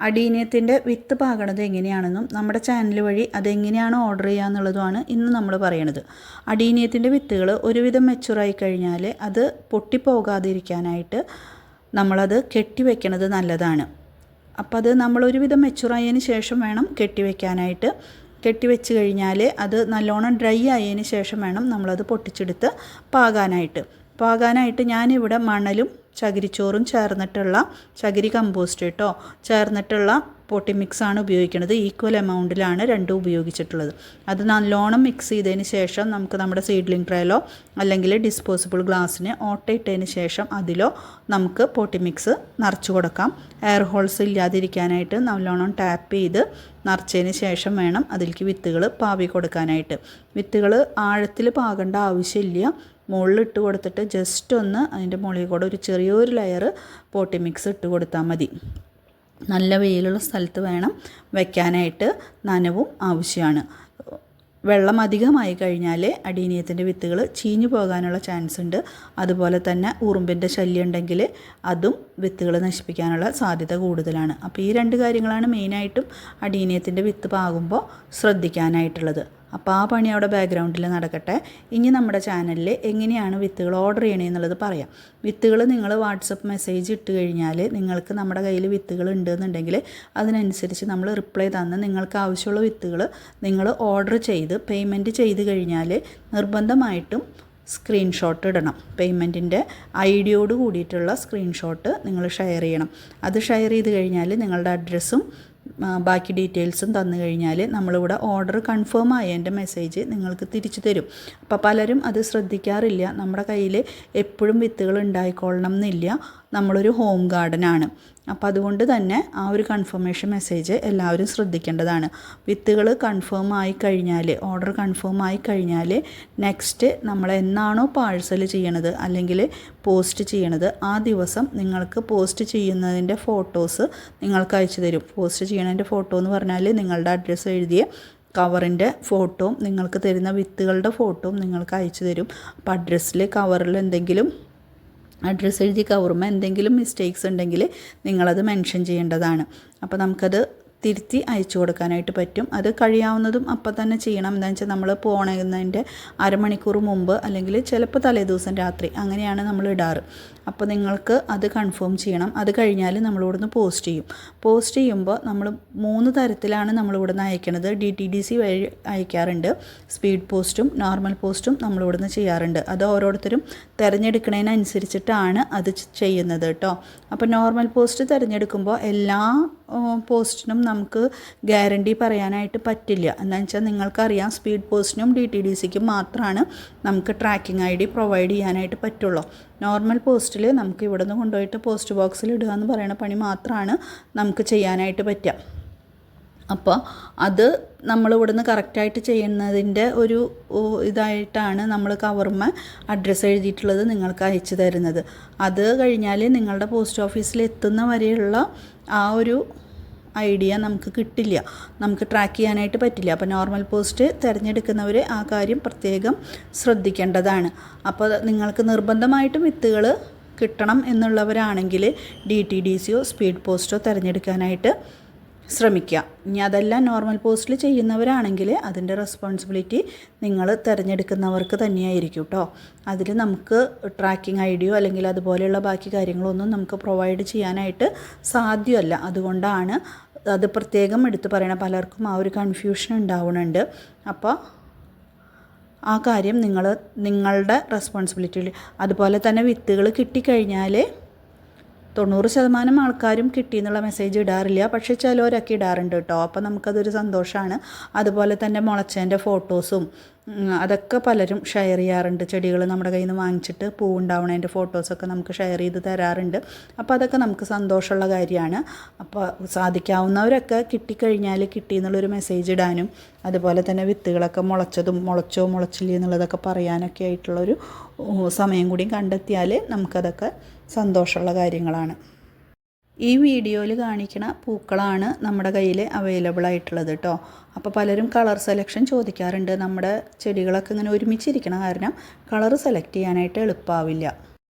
അടീനിയത്തിൻ്റെ വിത്ത് പാകണത് എങ്ങനെയാണെന്നും നമ്മുടെ ചാനൽ വഴി അതെങ്ങനെയാണ് ഓർഡർ ചെയ്യുക എന്നുള്ളതുമാണ് ഇന്ന് നമ്മൾ പറയണത്. അടീനിയത്തിൻ്റെ വിത്തുകൾ ഒരുവിധം മെച്ചുറായി കഴിഞ്ഞാൽ അത് പൊട്ടിപ്പോകാതിരിക്കാനായിട്ട് നമ്മളത് കെട്ടിവെക്കണത് നല്ലതാണ്. അപ്പോൾ അത് നമ്മളൊരുവിധം മെച്ചുറായതിന് ശേഷം വേണം കെട്ടിവെക്കാനായിട്ട്. കെട്ടിവെച്ച് കഴിഞ്ഞാൽ അത് നല്ലോണം ഡ്രൈ ആയതിന് ശേഷം വേണം നമ്മളത് പൊട്ടിച്ചെടുത്ത് പാകാനായിട്ട് ഞാനിവിടെ മണലും ചകിരിച്ചോറും ചേർന്നിട്ടുള്ള ചകിരി കമ്പോസ്റ്റ് ചേർന്നിട്ടുള്ള പൊട്ടി മിക്സാണ് ഉപയോഗിക്കുന്നത്. ഈക്വൽ എമൗണ്ടിലാണ് രണ്ടും ഉപയോഗിച്ചിട്ടുള്ളത്. അത് നല്ലോണം മിക്സ് ചെയ്തതിന് ശേഷം നമുക്ക് നമ്മുടെ സീഡ്ലിംഗ് ട്രേയിലോ അല്ലെങ്കിൽ ഡിസ്പോസിബിൾ ഗ്ലാസ്സിന് ഓട്ടയിട്ടതിന് ശേഷം അതിലോ നമുക്ക് പൊട്ടി മിക്സ് നിറച്ച് കൊടുക്കാം. എയർ ഹോൾസ് ഇല്ലാതിരിക്കാനായിട്ട് നല്ലോണം ടാപ്പ് ചെയ്ത് നിറച്ചതിന് ശേഷം വേണം അതിലേക്ക് വിത്തുകൾ പാവി കൊടുക്കാനായിട്ട്. വിത്തുകൾ ആഴത്തിൽ പാകേണ്ട ആവശ്യമില്ല. മുകളിലിട്ട് കൊടുത്തിട്ട് ജസ്റ്റ് ഒന്ന് അതിൻ്റെ മുകളിൽ കൂടെ ഒരു ചെറിയൊരു ലെയർ പോട്ടി മിക്സ് ഇട്ട് കൊടുത്താൽ മതി. നല്ല വെയിലുള്ള സ്ഥലത്ത് വേണം വയ്ക്കാനായിട്ട്. നനവും ആവശ്യമാണ്. വെള്ളം അധികമായി കഴിഞ്ഞാൽ അടീനിയത്തിൻ്റെ വിത്തുകൾ ചീഞ്ഞു പോകാനുള്ള ചാൻസ് ഉണ്ട്. അതുപോലെ തന്നെ ഉറുമ്പിൻ്റെ ശല്യം ഉണ്ടെങ്കിൽ അതും വിത്തുകൾ നശിപ്പിക്കാനുള്ള സാധ്യത കൂടുതലാണ്. അപ്പോൾ ഈ രണ്ട് കാര്യങ്ങളാണ് മെയിനായിട്ടും അടീനിയത്തിൻ്റെ വിത്ത് പാകുമ്പോൾ ശ്രദ്ധിക്കാനായിട്ടുള്ളത്. അപ്പോൾ ആ പണി അവിടെ ബാക്ക്ഗ്രൗണ്ടിൽ നടക്കട്ടെ. ഇനി നമ്മുടെ ചാനലിൽ എങ്ങനെയാണ് വിത്തുകൾ ഓർഡർ ചെയ്യണേ എന്നുള്ളത് പറയാം. വിത്തുകൾ നിങ്ങൾ വാട്സപ്പ് മെസ്സേജ് ഇട്ട് കഴിഞ്ഞാൽ നിങ്ങൾക്ക് നമ്മുടെ കയ്യിൽ വിത്തുകൾ ഉണ്ടെന്നുണ്ടെങ്കിൽ അതിനനുസരിച്ച് നമ്മൾ റിപ്ലൈ തന്ന് നിങ്ങൾക്ക് ആവശ്യമുള്ള വിത്തുകൾ നിങ്ങൾ ഓർഡർ ചെയ്ത് പേയ്മെൻറ്റ് ചെയ്ത് കഴിഞ്ഞാൽ നിർബന്ധമായിട്ടും സ്ക്രീൻഷോട്ട് ഇടണം. പേയ്മെൻറ്റിൻ്റെ ഐഡിയോട് കൂടിയിട്ടുള്ള സ്ക്രീൻഷോട്ട് നിങ്ങൾ ഷെയർ ചെയ്യണം. അത് ഷെയർ ചെയ്ത് കഴിഞ്ഞാൽ നിങ്ങളുടെ അഡ്രസ്സും ബാക്കി ഡീറ്റെയിൽസും തന്നു കഴിഞ്ഞാൽ നമ്മളിവിടെ ഓർഡർ കൺഫേം ആയതിൻ്റെ മെസ്സേജ് നിങ്ങൾക്ക് തിരിച്ചു തരും. അപ്പോൾ പലരും അത് ശ്രദ്ധിക്കാറില്ല. നമ്മുടെ കയ്യിൽ എപ്പോഴും വിത്തുകൾ ഉണ്ടായിക്കൊള്ളണം എന്നില്ല. നമ്മളൊരു ഹോം ഗാർഡനാണ്. അപ്പോൾ അതുകൊണ്ട് തന്നെ ആ ഒരു കൺഫർമേഷൻ മെസ്സേജ് എല്ലാവരും ശ്രദ്ധിക്കേണ്ടതാണ്. വിത്തുകൾ കൺഫേം ആയി കഴിഞ്ഞാൽ ഓർഡർ കൺഫേം ആയി കഴിഞ്ഞാൽ നെക്സ്റ്റ് നമ്മൾ എന്നാണോ പാഴ്സൽ ചെയ്യണത് അല്ലെങ്കിൽ പോസ്റ്റ് ചെയ്യണത് ആ ദിവസം നിങ്ങൾക്ക് പോസ്റ്റ് ചെയ്യുന്നതിൻ്റെ ഫോട്ടോസ് നിങ്ങൾക്ക് അയച്ചു തരും. പോസ്റ്റ് ചെയ്യണതിൻ്റെ ഫോട്ടോ എന്ന് പറഞ്ഞാൽ നിങ്ങളുടെ അഡ്രസ്സ് എഴുതിയ കവറിൻ്റെ ഫോട്ടോയും നിങ്ങൾക്ക് തരുന്ന വിത്തുകളുടെ ഫോട്ടോയും നിങ്ങൾക്ക് അയച്ചു തരും. അപ്പോൾ അഡ്രസ്സിൽ കവറിൽ എന്തെങ്കിലും അഡ്രസ്സ് എഴുതി കവറുമ്പോൾ എന്തെങ്കിലും മിസ്റ്റേക്സ് ഉണ്ടെങ്കിൽ നിങ്ങളത് മെൻഷൻ ചെയ്യേണ്ടതാണ്. അപ്പോൾ നമുക്കത് തിരുത്തി അയച്ചു കൊടുക്കാനായിട്ട് പറ്റും. അത് കഴിയാവുന്നതും അപ്പം തന്നെ ചെയ്യണം. എന്താണെന്ന് വെച്ചാൽ നമ്മൾ പോകുന്നതിൻ്റെ അരമണിക്കൂർ മുമ്പ് അല്ലെങ്കിൽ ചിലപ്പോൾ തലേദിവസം രാത്രി അങ്ങനെയാണ് നമ്മൾ ഇടാറ്. അപ്പോൾ നിങ്ങൾക്ക് അത് കൺഫേം ചെയ്യണം. അത് കഴിഞ്ഞാൽ നമ്മളിവിടുന്ന് പോസ്റ്റ് ചെയ്യും. പോസ്റ്റ് ചെയ്യുമ്പോൾ നമ്മൾ 3 തരത്തിലാണ് നമ്മളിവിടുന്ന് അയക്കണത്. DTDC വഴി അയക്കാറുണ്ട്. സ്പീഡ് പോസ്റ്റും നോർമൽ പോസ്റ്റും നമ്മളിവിടുന്ന് ചെയ്യാറുണ്ട്. അത് ഓരോരുത്തരും തിരഞ്ഞെടുക്കുന്നതിനനുസരിച്ചിട്ടാണ് അത് ചെയ്യുന്നത് അപ്പോൾ നോർമൽ പോസ്റ്റ് തിരഞ്ഞെടുക്കുമ്പോൾ എല്ലാ പോസ്റ്റിനും നമുക്ക് ഗ്യാരണ്ടി പറയാനായിട്ട് പറ്റില്ല. എന്താണെന്ന് വെച്ചാൽ നിങ്ങൾക്കറിയാം സ്പീഡ് പോസ്റ്റിനും DTDCക്കും മാത്രമാണ് നമുക്ക് ട്രാക്കിംഗ് ID പ്രൊവൈഡ് ചെയ്യാനായിട്ട് പറ്റുള്ളൂ. നോർമൽ പോസ്റ്റിൽ നമുക്ക് ഇവിടെ നിന്ന് കൊണ്ടുപോയിട്ട് പോസ്റ്റ് ബോക്സിൽ ഇടുക എന്ന് പറയുന്ന പണി മാത്രമാണ് നമുക്ക് ചെയ്യാനായിട്ട് പറ്റുക. അപ്പോൾ അത് നമ്മൾ ഇവിടുന്ന് കറക്റ്റായിട്ട് ചെയ്യുന്നതിൻ്റെ ഒരു ഇതായിട്ടാണ് നമ്മൾ കവറുമ്മ അഡ്രസ്സ് എഴുതിയിട്ടുള്ളത് നിങ്ങൾക്ക് അയച്ചു തരുന്നത്. അത് കഴിഞ്ഞാൽ നിങ്ങളുടെ പോസ്റ്റ് ഓഫീസിൽ എത്തുന്ന വരെയുള്ള ആ ഒരു ഐഡിയ നമുക്ക് കിട്ടില്ല. നമുക്ക് ട്രാക്ക് ചെയ്യാനായിട്ട് പറ്റില്ല. അപ്പോൾ നോർമൽ പോസ്റ്റ് തിരഞ്ഞെടുക്കുന്നവർ ആ കാര്യം പ്രത്യേകം ശ്രദ്ധിക്കേണ്ടതാണ്. അപ്പോൾ നിങ്ങൾക്ക് നിർബന്ധമായിട്ടും വിത്തുകൾ കിട്ടണം എന്നുള്ളവരാണെങ്കിൽ DTDCയോ സ്പീഡ് പോസ്റ്റോ തിരഞ്ഞെടുക്കാനായിട്ട് ശ്രമിക്കുക. ഇനി അതെല്ലാം നോർമൽ പോസ്റ്റിൽ ചെയ്യുന്നവരാണെങ്കിൽ അതിൻ്റെ റെസ്പോൺസിബിലിറ്റി നിങ്ങൾ തിരഞ്ഞെടുക്കുന്നവർക്ക് തന്നെയായിരിക്കും അതിൽ നമുക്ക് ട്രാക്കിംഗ് ഐഡിയോ അല്ലെങ്കിൽ അതുപോലെയുള്ള ബാക്കി കാര്യങ്ങളൊന്നും നമുക്ക് പ്രൊവൈഡ് ചെയ്യാനായിട്ട് സാധ്യമല്ല. അതുകൊണ്ടാണ് അത് പ്രത്യേകം എടുത്തു പറയണം. പലർക്കും ആ ഒരു കൺഫ്യൂഷൻ ഉണ്ടാവുന്നുണ്ട്. അപ്പോൾ ആ കാര്യം നിങ്ങളുടെ റെസ്പോൺസിബിലിറ്റിയിൽ. അതുപോലെ തന്നെ വിത്തുകൾ കിട്ടിക്കഴിഞ്ഞാൽ 90% ആൾക്കാരും കിട്ടിയെന്നുള്ള മെസ്സേജ് ഇടാറില്ല. പക്ഷേ ചിലവരൊക്കെ ഇടാറുണ്ട് അപ്പോൾ നമുക്കതൊരു സന്തോഷമാണ്. അതുപോലെ തന്നെ മുളച്ചതിൻ്റെ ഫോട്ടോസും അതൊക്കെ പലരും ഷെയർ ചെയ്യാറുണ്ട്. ചെടികൾ നമ്മുടെ കയ്യിൽ നിന്ന് വാങ്ങിച്ചിട്ട് പൂവുണ്ടാവണതിൻ്റെ ഫോട്ടോസൊക്കെ നമുക്ക് ഷെയർ ചെയ്ത് തരാറുണ്ട്. അപ്പോൾ അതൊക്കെ നമുക്ക് സന്തോഷമുള്ള കാര്യമാണ്. അപ്പോൾ സാധിക്കാവുന്നവരൊക്കെ കിട്ടിക്കഴിഞ്ഞാൽ കിട്ടി എന്നുള്ളൊരു മെസ്സേജ് ഇടാനും അതുപോലെ തന്നെ വിത്തുകളൊക്കെ മുളച്ചോ മുളച്ചില്ലേ എന്നുള്ളതൊക്കെ പറയാനൊക്കെ ആയിട്ടുള്ളൊരു സമയം കൂടി കണ്ടെത്തിയാൽ നമുക്കതൊക്കെ സന്തോഷമുള്ള കാര്യങ്ങളാണ്. ഈ വീഡിയോയിൽ കാണിക്കുന്ന പൂക്കളാണ് നമ്മുടെ കയ്യിൽ അവൈലബിൾ ആയിട്ടുള്ളത് അപ്പോൾ പലരും കളർ സെലക്ഷൻ ചോദിക്കാറുണ്ട്. നമ്മുടെ ചെടികളൊക്കെ ഇങ്ങനെ ഒരുമിച്ചിരിക്കണ കാരണം കളർ സെലക്ട് ചെയ്യാനായിട്ട് എളുപ്പമാവില്ല.